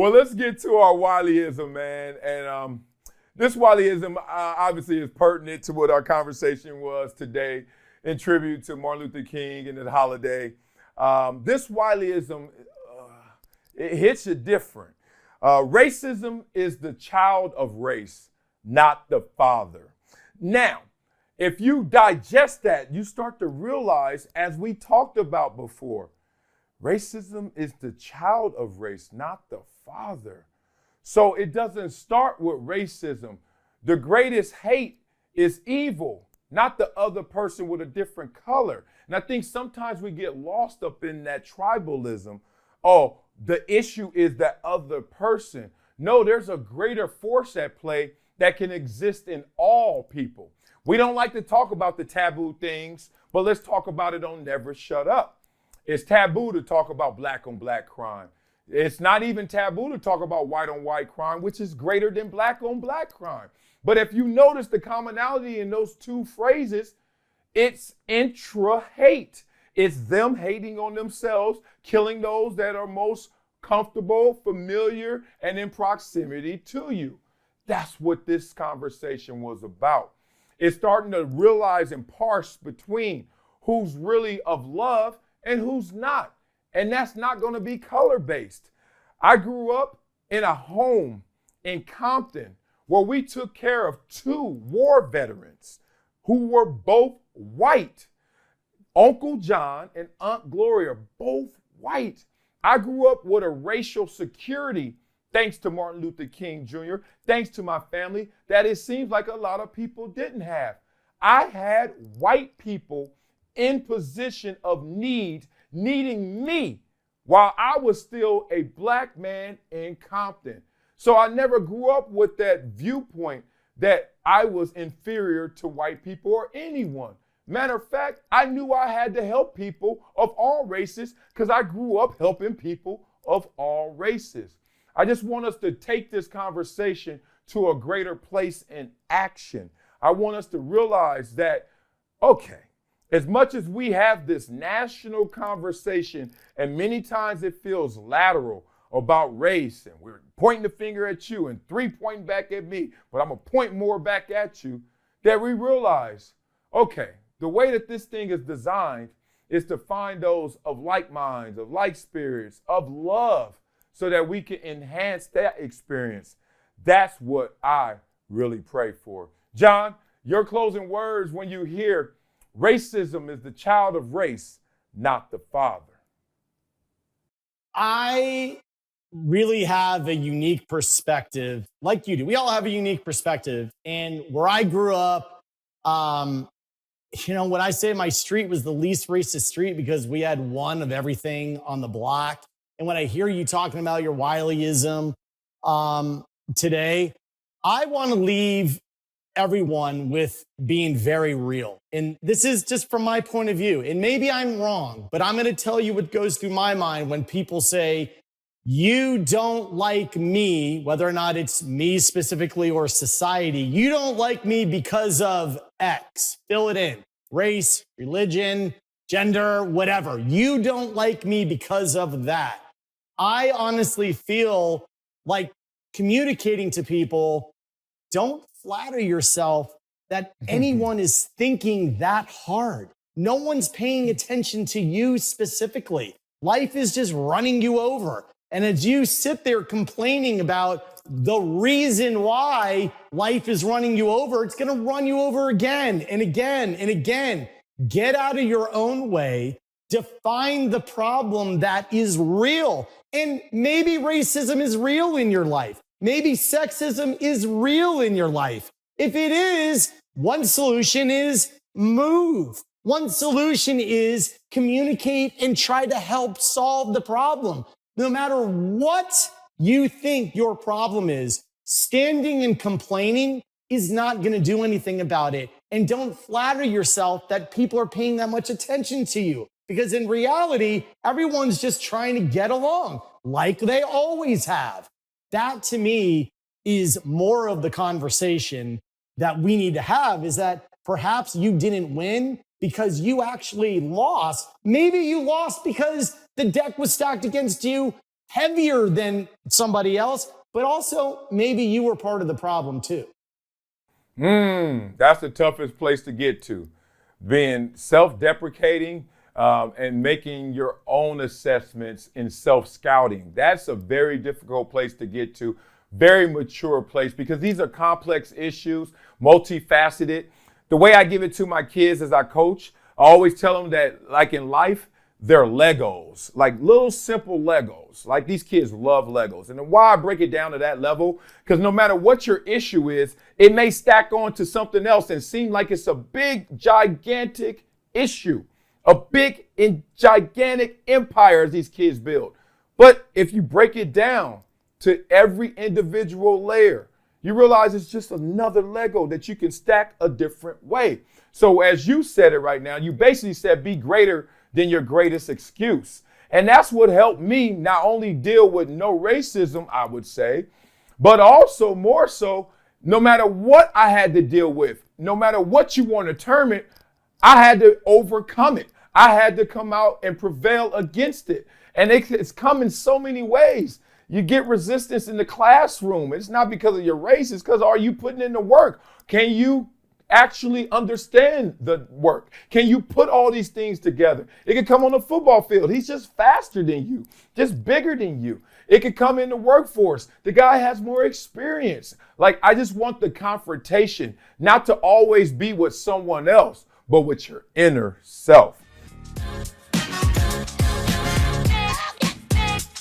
Well, let's get to our Wileyism, man. And this Wileyism obviously is pertinent to what our conversation was today in tribute to Martin Luther King and the holiday. This Wileyism, it hits you different. Racism is the child of race, not the father. Now, if you digest that, you start to realize, as we talked about before, racism is the child of race, not the father. So it doesn't start with racism. The greatest hate is evil, not the other person with a different color. And I think sometimes we get lost up in that tribalism. Oh, the issue is that other person. No, there's a greater force at play that can exist in all people. We don't like to talk about the taboo things, but let's talk about it on Never Shut Up. It's taboo to talk about black on black crime. It's not even taboo to talk about white on white crime, which is greater than black on black crime. But if you notice the commonality in those two phrases, it's intra-hate. It's them hating on themselves, killing those that are most comfortable, familiar, and in proximity to you. That's what this conversation was about. It's starting to realize and parse between who's really of love and who's not. And that's not going to be color-based. I grew up in a home in Compton where we took care of two war veterans who were both white. Uncle John and Aunt Gloria, both white. I grew up with a racial security, thanks to Martin Luther King Jr., thanks to my family, that it seems like a lot of people didn't have. I had white people in position of need, needing me, while I was still a black man in Compton. So I never grew up with that viewpoint that I was inferior to white people or anyone. Matter of fact, I knew I had to help people of all races because I grew up helping people of all races. I just want us to take this conversation to a greater place in action. I want us to realize that, okay, as much as we have this national conversation, and many times it feels lateral about race, and we're pointing the finger at you and three pointing back at me, but I'm going to point more back at you, that we realize, okay, the way that this thing is designed is to find those of like minds, of like spirits, of love, so that we can enhance that experience. That's what I really pray for. John, your closing words when you hear racism is the child of race, not the father. I really have a unique perspective, like you do. We all have a unique perspective. And where I grew up, when I say my street was the least racist street because we had one of everything on the block. And when I hear you talking about your Wileyism today, I want to leave everyone with being very real. And this is just from my point of view. And maybe I'm wrong, but I'm going to tell you what goes through my mind when people say, you don't like me, whether or not it's me specifically or society. You don't like me because of X. Fill it in. Race, religion, gender, whatever. You don't like me because of that. I honestly feel like communicating to people, don't flatter yourself that anyone is thinking that hard. No one's paying attention to you specifically. Life is just running you over. And as you sit there complaining about the reason why life is running you over, it's going to run you over again and again and again. Get out of your own way. Define the problem that is real. And maybe racism is real in your life. Maybe sexism is real in your life. If it is, one solution is move. One solution is communicate and try to help solve the problem. No matter what you think your problem is, standing and complaining is not going to do anything about it. And don't flatter yourself that people are paying that much attention to you. Because in reality, everyone's just trying to get along like they always have. That to me is more of the conversation that we need to have, is that perhaps you didn't win because you actually lost. Maybe you lost because the deck was stacked against you heavier than somebody else, but also maybe you were part of the problem too. That's the toughest place to get to. Being self-deprecating and making your own assessments in self-scouting. That's a very difficult place to get to. Very mature place because these are complex issues, multifaceted. The way I give it to my kids as I coach, I always tell them that, like in life, they're Legos, like little simple Legos. Like these kids love Legos. And why I break it down to that level, because no matter what your issue is, it may stack on to something else and seem like it's a big, gigantic issue, a big and gigantic empire as these kids build. But if you break it down to every individual layer, you realize it's just another Lego that you can stack a different way. So as you said it right now, you basically said be greater than your greatest excuse. And that's what helped me not only deal with no racism, I would say, but also more so, no matter what I had to deal with, no matter what you want to term it, I had to overcome it. I had to come out and prevail against it. And it's come in so many ways. You get resistance in the classroom. It's not because of your race. It's because are you putting in the work? Can you actually understand the work? Can you put all these things together? It could come on the football field. He's just faster than you, just bigger than you. It could come in the workforce. The guy has more experience. Like, I just want the confrontation, not to always be with someone else, but with your inner self.